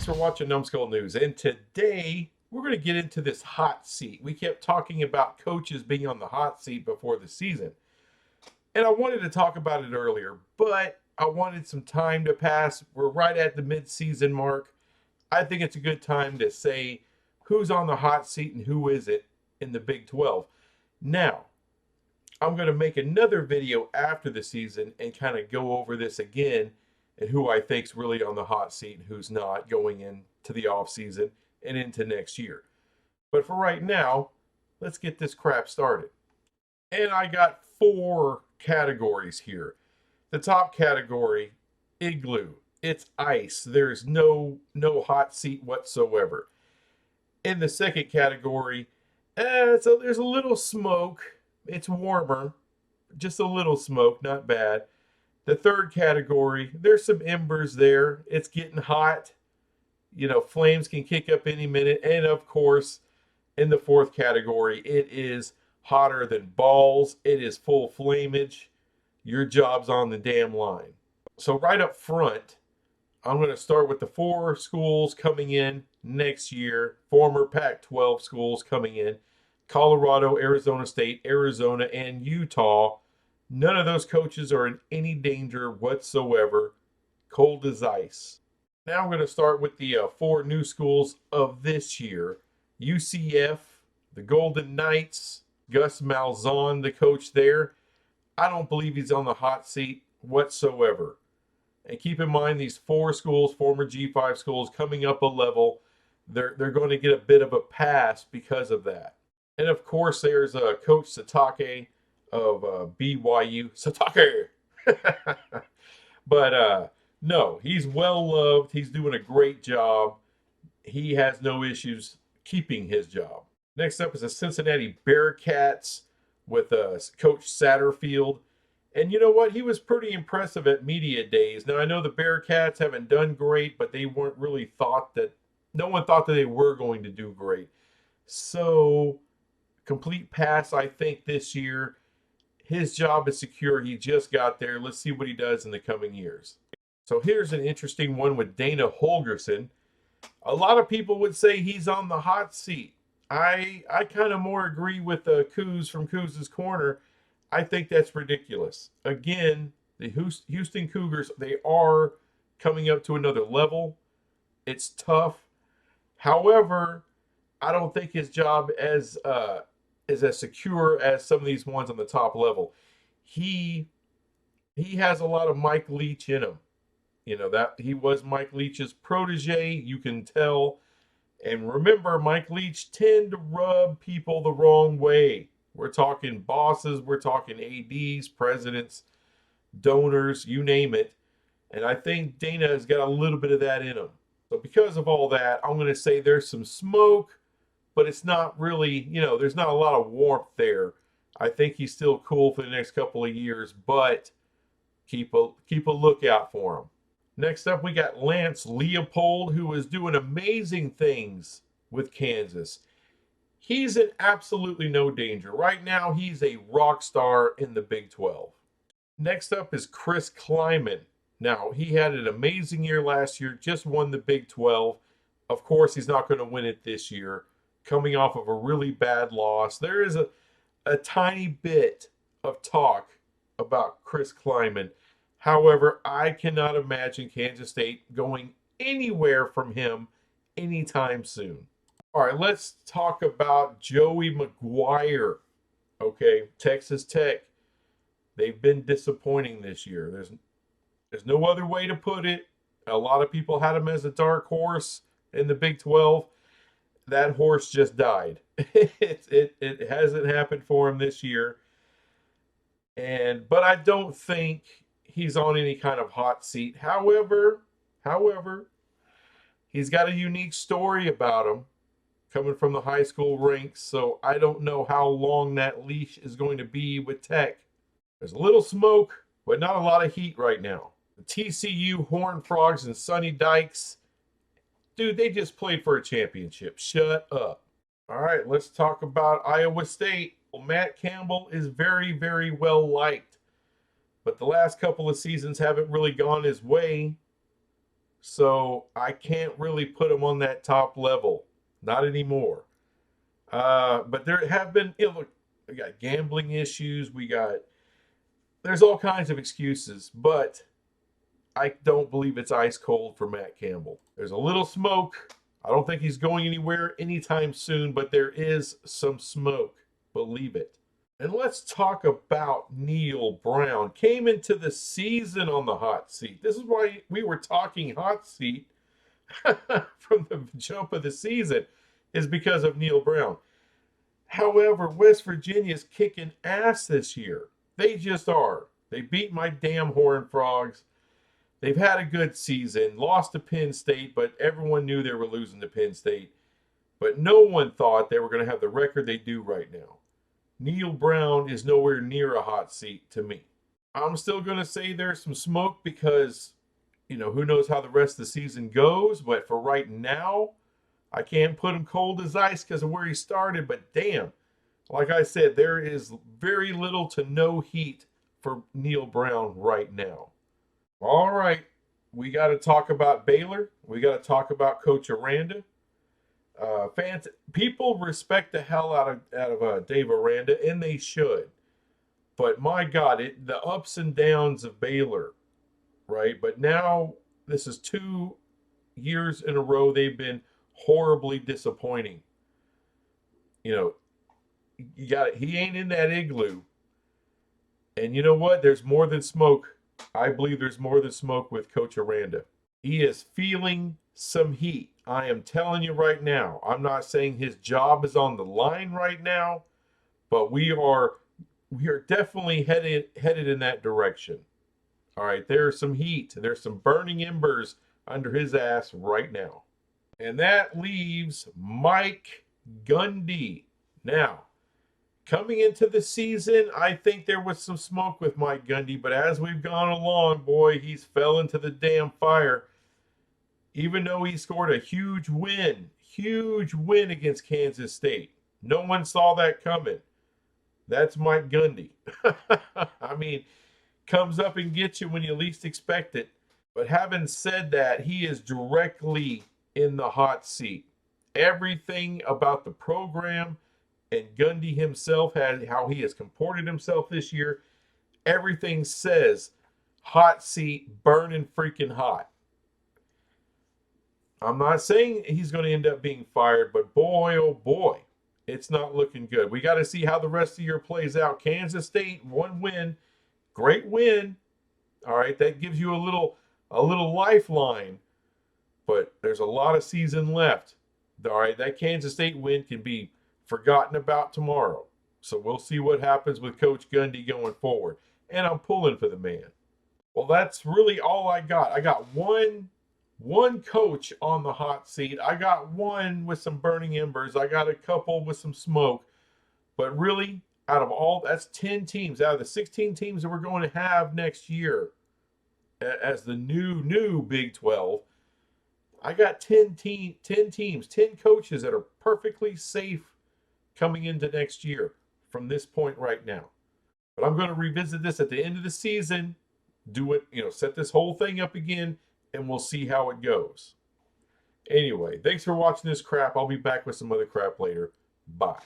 Thanks for watching Numbskull News. And today we're going to get into this hot seat. We kept talking about coaches being on the hot seat before the season. And I wanted to talk about it earlier, but I wanted some time to pass. We're right at the mid-season mark. I think it's a good time to say who's on the hot seat and who isn't in the Big 12. Now, I'm going to make another video after the season and kind of go over this again and who I think's really on the hot seat and who's not going into the offseason and into next year. But for right now, let's get this crap started. And I got 4 categories here. The top category, igloo. It's ice. There's no hot seat whatsoever. In the second category, there's a little smoke. It's warmer. Just a little smoke, not bad. The third category, there's some embers there. It's getting hot. You know, flames can kick up any minute. And of course, in the fourth category, it is hotter than balls. It is full flamage. Your job's on the damn line. So right up front, I'm going to start with the 4 schools coming in next year, former Pac-12 schools coming in: Colorado, Arizona State, Arizona, and Utah. None of those coaches are in any danger whatsoever. Cold as ice. Now I'm going to start with the 4 new schools of this year. UCF, the Golden Knights, Gus Malzahn, the coach there. I don't believe he's on the hot seat whatsoever. And keep in mind, these 4 schools, former G5 schools, coming up a level, they're going to get a bit of a pass because of that. And of course, there's Coach Satake of BYU. Satake! But no, he's well loved. He's doing a great job. He has no issues keeping his job. Next up is the Cincinnati Bearcats with Coach Satterfield. And you know what? He was pretty impressive at media days. Now, I know the Bearcats haven't done great, but they weren't really no one thought that they were going to do great. So, complete pass, I think, this year. His job is secure. He just got there. Let's see what he does in the coming years. So here's an interesting one with Dana Holgerson. A lot of people would say he's on the hot seat. I kind of more agree with Coos from Coos' Corner. I think that's ridiculous. Again, the Houston Cougars, they are coming up to another level. It's tough. However, I don't think his job is as secure as some of these ones on the top level. He has a lot of Mike Leach in him. You know, that he was Mike Leach's protege, you can tell. And remember, Mike Leach tend to rub people the wrong way. We're talking bosses, we're talking ADs, presidents, donors, you name it. And I think Dana has got a little bit of that in him. So because of all that, I'm going to say there's some smoke, but it's not really, there's not a lot of warmth there. I think he's still cool for the next couple of years, but keep a lookout for him. Next up, we got Lance Leopold, who is doing amazing things with Kansas. He's in absolutely no danger. Right now, he's a rock star in the Big 12. Next up is Chris Kleiman. Now, he had an amazing year last year, just won the Big 12. Of course, he's not going to win it this year, coming off of a really bad loss. There is a tiny bit of talk about Chris Kleiman. However, I cannot imagine Kansas State going anywhere from him anytime soon. All right, let's talk about Joey McGuire. Okay, Texas Tech. They've been disappointing this year. There's no other way to put it. A lot of people had him as a dark horse in the Big 12. That horse just died. It hasn't happened for him this year. But I don't think he's on any kind of hot seat. However, he's got a unique story about him coming from the high school ranks, so I don't know how long that leash is going to be with Tech. There's a little smoke, but not a lot of heat right now. The TCU Horned Frogs and Sonny Dykes, dude, they just played for a championship. Shut up. All right, let's talk about Iowa State. Well, Matt Campbell is very, very well liked, but the last couple of seasons haven't really gone his way. So I can't really put him on that top level. Not anymore. But there have been, look, we got gambling issues. There's all kinds of excuses, but I don't believe it's ice cold for Matt Campbell. There's a little smoke. I don't think he's going anywhere anytime soon, but there is some smoke. Believe it. And let's talk about Neil Brown. Came into the season on the hot seat. This is why we were talking hot seat from the jump of the season, is because of Neil Brown. However, West Virginia's kicking ass this year. They just are. They beat my damn Horned Frogs. They've had a good season. Lost to Penn State, but everyone knew they were losing to Penn State. But no one thought they were going to have the record they do right now. Neil Brown is nowhere near a hot seat to me. I'm still going to say there's some smoke because, who knows how the rest of the season goes. But for right now, I can't put him cold as ice because of where he started. But damn, like I said, there is very little to no heat for Neil Brown right now. All right, we got to talk about Baylor. We got to talk about Coach Aranda. Fans, people respect the hell out of Dave Aranda, and they should. But my God, the ups and downs of Baylor, right? But now this is 2 years in a row they've been horribly disappointing. You got it. He ain't in that igloo, and you know what? There's more than smoke. I believe there's more than smoke with Coach Aranda. He is feeling some heat. I am telling you right now. I'm not saying his job is on the line right now, but we are definitely headed in that direction. All right, there's some heat. There's some burning embers under his ass right now. And that leaves Mike Gundy. Now, coming into the season, I think there was some smoke with Mike Gundy, but as we've gone along, boy, he's fell into the damn fire. Even though he scored a huge win against Kansas State. No one saw that coming. That's Mike Gundy. I mean, comes up and gets you when you least expect it. But having said that, he is directly in the hot seat. Everything about the program and Gundy himself, how he has comported himself this year, everything says hot seat, burning freaking hot. I'm not saying he's going to end up being fired, but boy, oh boy, it's not looking good. We got to see how the rest of the year plays out. Kansas State, 1 win, great win. All right, that gives you a little lifeline, but there's a lot of season left. All right, that Kansas State win can be forgotten about tomorrow. So we'll see what happens with Coach Gundy going forward. And I'm pulling for the man. Well, that's really all I got. I got one coach on the hot seat. I got one with some burning embers. I got a couple with some smoke. But really, out of all, that's 10 teams. Out of the 16 teams that we're going to have next year as the new Big 12, I got 10 teams, 10 coaches that are perfectly safe coming into next year from this point right now. But I'm going to revisit this at the end of the season, do it, set this whole thing up again, and we'll see how it goes. Anyway, thanks for watching this crap. I'll be back with some other crap later. Bye.